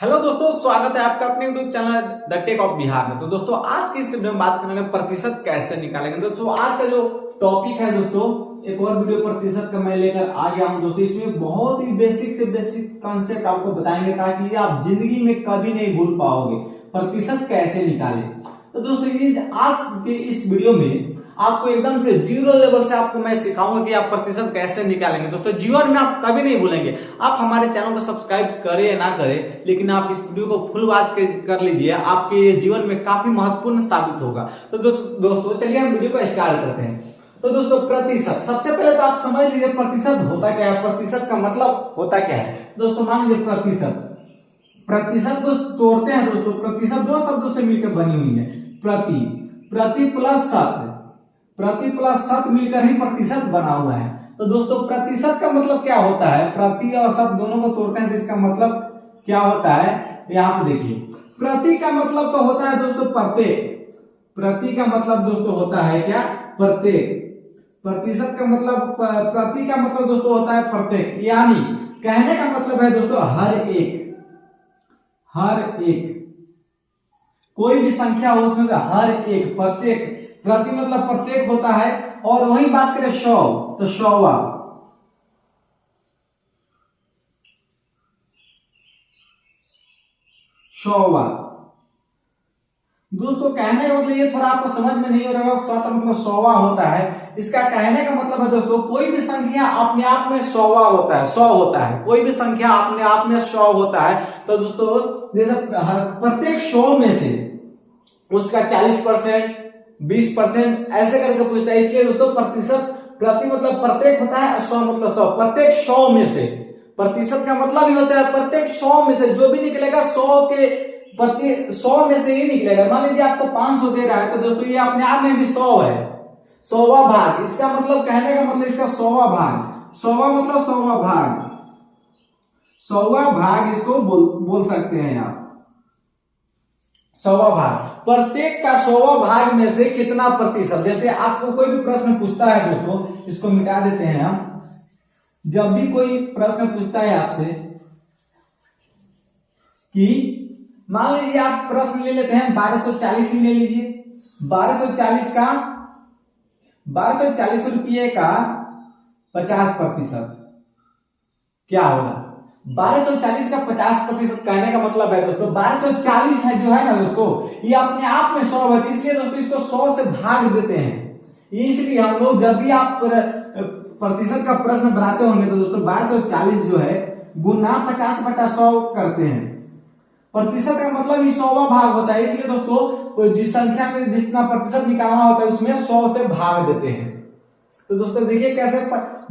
Hello दोस्तों, स्वागत है आपका अपने YouTube channel the tech of Bihar में। तो दोस्तों आज की इस वीडियो में बात करेंगे प्रतिशत कैसे निकालेंगे। दोस्तों आज का जो टॉपिक है दोस्तों, एक और वीडियो प्रतिशत का मैं लेकर आ गया हूं दोस्तों। इसमें बहुत ही बेसिक से बेसिक कॉन्सेप्ट आपको बताएंगे ताकि आप जिंदगी में कभी नहीं भूल पाओगे प्रतिशत कैसे निकालें। तो दोस्तों ये आज के इस वीडियो में आपको एकदम से जीरो लेवल से आपको मैं सिखाऊंगा कि आप प्रतिशत कैसे निकालेंगे। दोस्तों जीवन में आप कभी नहीं भूलेंगे। आप हमारे चैनल को सब्सक्राइब करें या ना करें, लेकिन आप इस वीडियो को फुल वॉच कर लीजिए, आपके ये जीवन में काफी महत्वपूर्ण साबित होगा। तो दोस्तों चलिए हम वीडियो को स्टार्ट करते हैं। तो दोस्तों प्रतिशत, सबसे पहले तो आप समझ लीजिए प्रतिशत होता क्या है, प्रतिशत का मतलब होता क्या है। दोस्तों मान लीजिए प्रतिशत को तोड़ते हैं दोस्तों। प्रतिशत दो शब्दों से मिलकर बनी हुई है, प्रति प्लस शत मिलकर ही प्रतिशत बना हुआ है। तो दोस्तों प्रतिशत का मतलब क्या होता है, प्रति और शत दोनों को तोड़ते हैं तो इसका मतलब क्या होता है, यहाँ पे देखिए। प्रति का मतलब तो होता है दोस्तों प्रत्येक, प्रति का मतलब दोस्तों होता है क्या, प्रत्येक। प्रतिशत का मतलब, प्रति का मतलब दोस्तों होता है प्रत्येक, यानी कहने का मतलब है दोस्तों हर एक कोई भी संख्या हो उसमें से हर एक, प्रत्येक, प्रति मतलब प्रत्येक होता है। और वही बात करें 100 तो 100वां, दोस्तों कहने का मतलब ये थोड़ा आपको समझ में नहीं हो रहा है। 100 मतलब 100वां होता है। इसका कहने का मतलब है दोस्तों कोई भी संख्या अपने आप में 100वां होता है, 100 होता है। कोई भी संख्या अपने आप में 100 होता है। तो दोस्तों जैसे प्रत्येक 100 में से उसका 40%, 20% ऐसे करके पूछता है। इसलिए दोस्तों प्रतिशत, प्रति मतलब प्रत्येक होता है, 100 मतलब 100। प्रत्येक 100 में से, प्रतिशत का मतलब ही होता है प्रत्येक 100 में से जो भी निकलेगा 100 के प्रति 100 में से ही निकलेगा। मान लीजिए आपको 500 दे रहा है तो दोस्तों ये अपने आप में भी 100 है, 100वां भाग। इसका मतलब कहने का मतलब इसका 100वां भाग, 100वां मतलब 100वां भाग, 100वां भाग इसको बोल सकते हैं आप। 100वां भाग, प्रत्येक का 100वां भाग में से कितना प्रतिशत। जैसे आपको कोई भी प्रश्न पूछता है दोस्तों, इसको मिटा देते हैं हम। जब भी कोई प्रश्न पूछता है आपसे कि मान लीजिए आप प्रश्न ले लेते हैं 1240 ही ले लीजिए। 1240 रुपये का 50% क्या होगा। 1240 का 50% कहने का मतलब है दोस्तों 1240 है जो है ना दोस्तों, ये अपने आप में 100 है। इसलिए दोस्तों इसको 100 से भाग देते हैं। इसलिए हम लोग जब भी आप प्रतिशत का प्रश्न बनाते होंगे तो दोस्तों 1240 जो है गुना 50/100 करते हैं। प्रतिशत का मतलब ही 100वां भाग होता है। इसलिए दोस्तों जिस संख्या में जितना प्रतिशत निकालना होता है उसमें 100 से भाग देते हैं। तो दोस्तों देखिए कैसे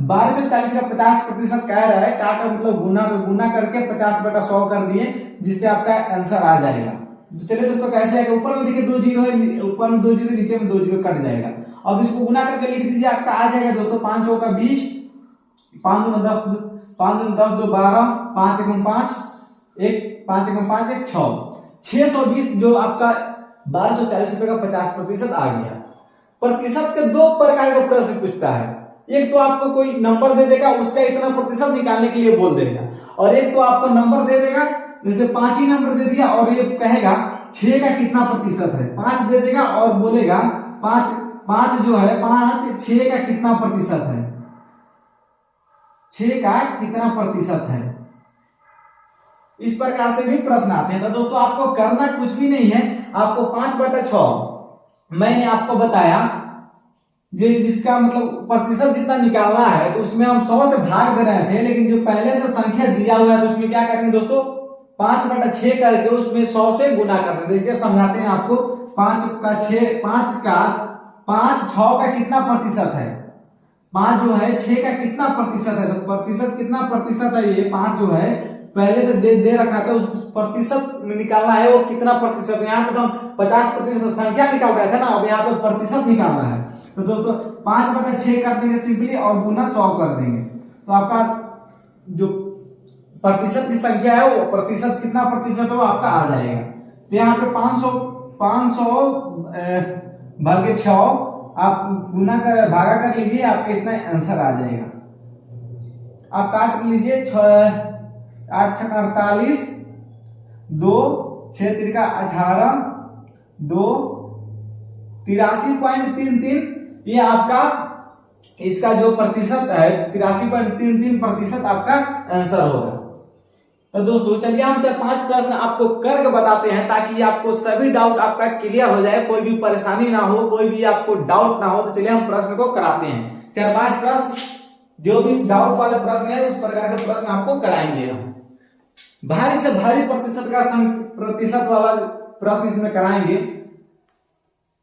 1240 का 50% कह रहा है, का मतलब गुना करके 50/100 कर दिए, जिससे आपका आंसर आ जाएगा। तो चलिए दोस्तों कैसे आएगा, ऊपर में देखिए 2 जीरो है, ऊपर में 2 जीरो, नीचे में 2 जीरो कट जाएगा। अब इसको गुना करके लिख दीजिए, आपका आ जाएगा दोस्तों 5 चौका 20, 5 दूना 10, 5 दूना 10, 2 12, 5 एकम 5, 5 एकम 5 1 6, 620 जो आपका 1240 रुपए का 50% आ गया। प्रतिशत के 2 प्रकार का प्रश्न पूछता है। एक तो आपको कोई नंबर दे देगा, उसका इतना प्रतिशत निकालने के लिए बोल देगा, और एक तो आपको नंबर दे देगा, जैसे 5 ही नंबर दे दिया और ये कहेगा 6 का कितना प्रतिशत है। 5 दे देगा और बोलेगा 5 जो है 5 6 का कितना प्रतिशत है, 6 का कितना प्रतिशत है। इस प्रकार से भी प्रश्न आते हैं। तो दोस्तों आपको करना कुछ भी नहीं है, आपको 5/6 मैंने आपको बताया जिसका मतलब प्रतिशत जितना निकालना है, तो उसमें हम 100 से भाग दे रहे थे, लेकिन जो पहले से संख्या दिया हुआ है तो उसमें क्या करेंगे दोस्तों 5/6 करके उसमें 100 से गुना कर देंगे। इसके समझाते हैं आपको। 5 का 6 का कितना प्रतिशत है, 5 जो है 6 का कितना प्रतिशत है। तो प्रतिशत कितना प्रतिशत है, ये 5 जो है पहले से दे रखा था, उस प्रतिशत में निकालना है वो कितना प्रतिशत है। यहाँ पे तो हम 50% संख्या निकाल रहे थे ना, अब यहाँ पे प्रतिशत निकालना है। तो दोस्तों 5/6 कर देंगे सिंपली और गुना 100 कर देंगे, तो आपका जो प्रतिशत की संख्या है वो प्रतिशत कितना प्रतिशत हो आपका आ जाएगा। तो यहाँ पे 500 भागे 6 आप गुना कर भागा कर लीजिए, आपका इतना आंसर आ जाएगा। आप काट लीजिए 8 6 48 दो, 6 तिरका 18, 2, 83.33, ये आपका इसका जो प्रतिशत है 83.33% आपका आंसर होगा। तो दोस्तों चलिए हम 4-5 प्रश्न आपको करके बताते हैं ताकि आपको सभी डाउट आपका क्लियर हो जाए, कोई भी परेशानी ना हो, कोई भी आपको डाउट ना हो। तो चलिए हम प्रश्न को कराते हैं। 4-5 प्रश्न, जो भी डाउट वाले प्रश्न है उस प्रकार के प्रश्न आपको कराएंगे हम। भारी से भारी प्रतिशत वाला प्रश्न इसमें कराएंगे,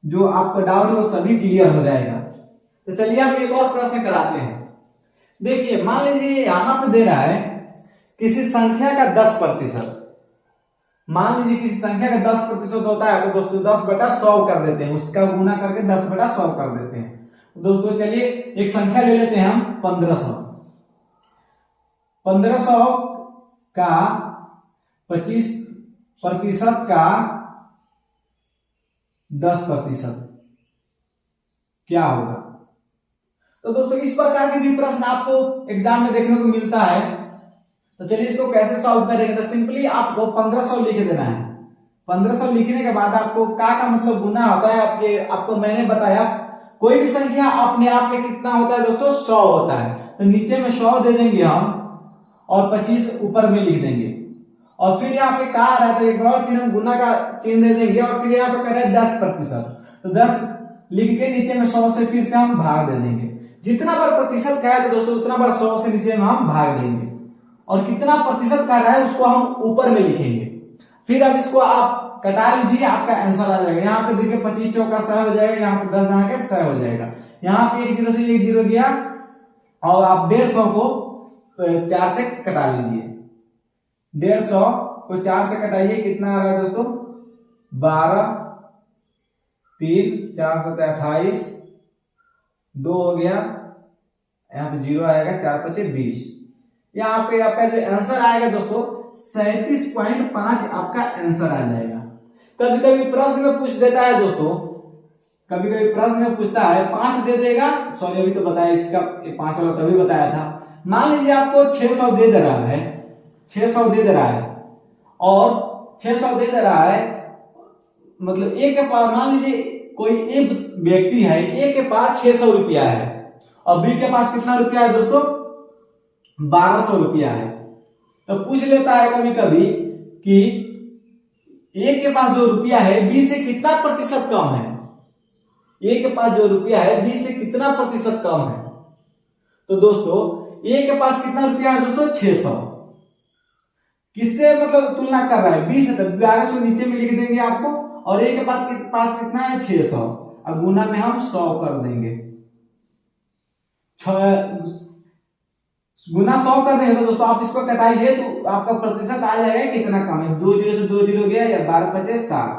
जो आपका डाउट है वो सभी क्लियर हो जाएगा। तो चलिए हम एक और प्रश्न कराते हैं। देखिए मान लीजिए यहां पे दे रहा है किसी संख्या का 10%। मान लीजिए किसी संख्या का 10% होता है, तो दोस्तों 10/100 कर देते हैं, उसका गुना करके 10/100 कर देते हैं। दोस्तों चलिए एक संख्या ले लेते हैं हम 1500। 1500 का 25% का 10% क्या होगा? तो दोस्तों इस प्रकार के भी प्रश्न आपको एग्जाम में देखने को मिलता है। तो चलिए इसको कैसे सॉल्व करेंगे? तो सिंपली आपको 1500 लिख देना है। 1500 लिखने के बाद आपको का मतलब गुना होता है। आपको मैंने बताया कोई भी संख्या अपने आप में कितना होता है दोस्तों? 100 होता है। तो नीचे में 100 दे देंगे हम और 25 ऊपर में लिख देंगे, और फिर यहाँ पे का आ रहा है तो एक बार फिर हम गुना का चिन्ह दे देंगे, और फिर यहाँ पे कर रहे हैं 10%। तो 10 लिख के नीचे में 100 से फिर से हम भाग दे देंगे। जितना बार प्रतिशत का है तो दोस्तों उतना बार 100 से नीचे में हम भाग देंगे, और कितना प्रतिशत का रहा है उसको हम ऊपर में लिखेंगे। फिर अब इसको आप कटा लीजिए, आपका आंसर आ जाएगा। यहाँ पे देखिए 25 चौका 100 हो जाएगा, यहाँ पे 10 के 100 हो जाएगा। यहाँ पे 1 0 से 1 0 गया, और आप 150 को 4 से कटा लीजिए। 150 को 4 से कटाइए, कितना आ रहा है दोस्तों? 12, 3, 4 7 28, 2 हो गया, यहाँ पे 0 आएगा, 4 5 20। यहाँ पे आपका जो आंसर आएगा दोस्तों 37.5 आपका आंसर आ जाएगा। कभी कभी प्रश्न में पूछ देता है दोस्तों, कभी कभी प्रश्न में पूछता है 5 दे देगा। सॉरी अभी तो बताया इसका 5 वाला तभी बताया था। मान लीजिए आपको 600 दे दे रहा है, 600 दे दे रहा है, और 600 दे दे रहा है, मतलब ए के पास मान लीजिए कोई एक व्यक्ति है, ए के पास 600 रुपया है और बी के पास कितना रुपया है दोस्तों? 1200 रुपया है। तो पूछ लेता है कभी कभी कि ए के पास जो रुपया है बी से कितना प्रतिशत कम है। ए के पास जो रुपया है बी से कितना प्रतिशत कम है? तो दोस्तों ए के पास कितना रुपया है दोस्तों? 600। किससे मतलब तुलना कर रहा है? बी से। तो 1200 नीचे में लिख देंगे आपको, और ए के पास कितना है? 600। अब गुना में हम 100 कर देंगे। गुना 100 कर देंगे तो दोस्तों आप इसको कटाइए तो आपका प्रतिशत आ जाएगा कितना कम है? 2 0 से 2 0 गया, या 12 5 60।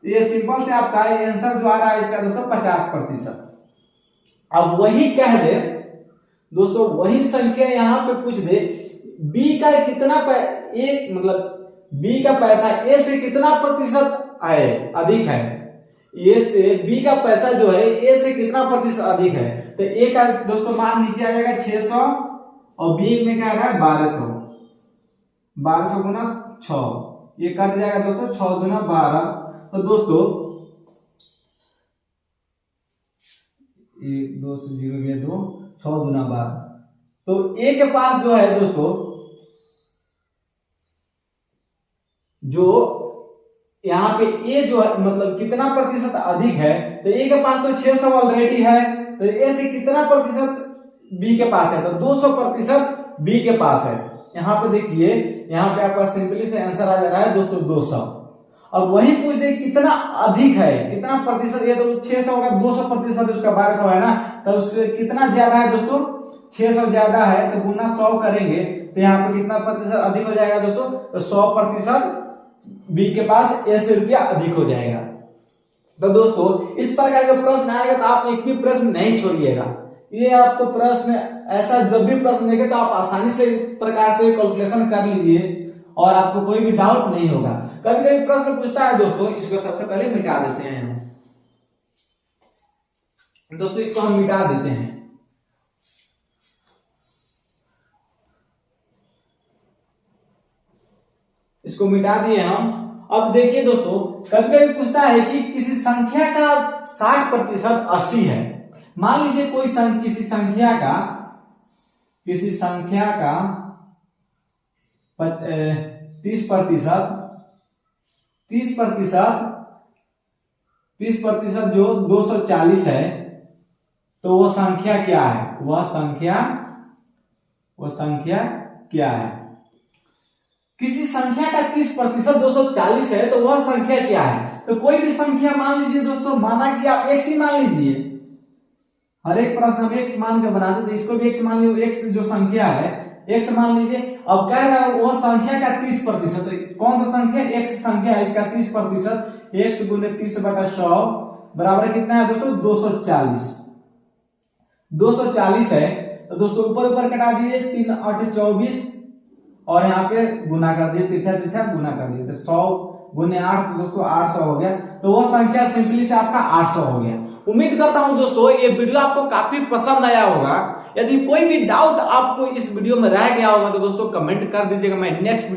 ये सिंपल से आपका आंसर जो आ रहा है इसका दोस्तों 50%। अब वही कह दे दोस्तों, वही संख्या यहाँ पे पूछ दे बी का कितना मतलब बी का पैसा ए से कितना प्रतिशत आए अधिक है, ए से बी का पैसा जो है ए से कितना प्रतिशत अधिक है। तो ए का दोस्तों मान नीचे आ जाएगा 600, और बी में क्या आ रहा है? 1200। 1200 गुना 6, ये कट जाएगा दोस्तों 6 गुना 12। तो दोस्तों 1 2 से 0 गया 2, 6 गुना 12। तो ए के पास जो है दोस्तों, जो यहाँ पे ए जो है मतलब कितना प्रतिशत अधिक है, तो ए के पास तो 600 ऑलरेडी है, तो ए से कितना प्रतिशत बी के पास है? तो 200% बी के पास है। यहाँ पे देखिए, यहाँ पे आपका सिंपली से आंसर आ जा रहा है दोस्तों 200। अब वही पूछ दे कितना अधिक है, कितना प्रतिशत? ये तो 600 होगा, 200% उसका 1200 है ना, तो उससे कितना ज्यादा है दोस्तों? 600 ज्यादा है, तो गुना 100 करेंगे तो यहाँ पे कितना प्रतिशत अधिक हो जाएगा दोस्तों? तो 100% बी के पास ए से रुपया अधिक हो जाएगा। तो दोस्तों इस प्रकार का प्रश्न आएगा तो आप एक भी प्रश्न नहीं छोड़िएगा। ये आपको प्रश्न ऐसा जब भी प्रश्न देंगे तो आप आसानी से इस प्रकार से कैलकुलेशन कर लीजिए और आपको कोई भी डाउट नहीं होगा। कभी कभी प्रश्न पूछता है दोस्तों, इसको सबसे पहले मिटा देते हैं दोस्तों, इसको हम मिटा देते हैं। इसको मिटा दिए हम। अब देखिए दोस्तों, कभी कभी पूछता है कि किसी संख्या का 60% 80 है। मान लीजिए किसी संख्या का 30% जो 240 है, तो वो संख्या क्या है? वह संख्या क्या है? किसी संख्या का 30% 240 है, तो वह संख्या क्या है? तो कोई भी संख्या मान लीजिए दोस्तों, माना कि आप x ही मान लीजिए, हर एक प्रश्न हम x मान के बनाते थे, इसको भी x मान लीजिए। x जो संख्या है x मान लीजिए। अब कह रहा है वो संख्या का 30%, कौन सा संख्या? x संख्या है, इसका 30%, x गुने 30/100 बराबर कितना है दोस्तों? 240। 240 है तो दोस्तों ऊपर कटा दीजिए, 3 8 24 और यहाँ पे गुना कर दिए, तिरछा गुना कर दिए, तो 100 गुने 8 तो दोस्तों 800 हो गया। तो वो संख्या सिंपली से आपका 800 हो गया। उम्मीद करता हूं दोस्तों ये वीडियो आपको काफी पसंद आया होगा। यदि कोई भी डाउट आपको इस वीडियो में रह गया होगा तो दोस्तों कमेंट कर दीजिएगा, मैं नेक्स्ट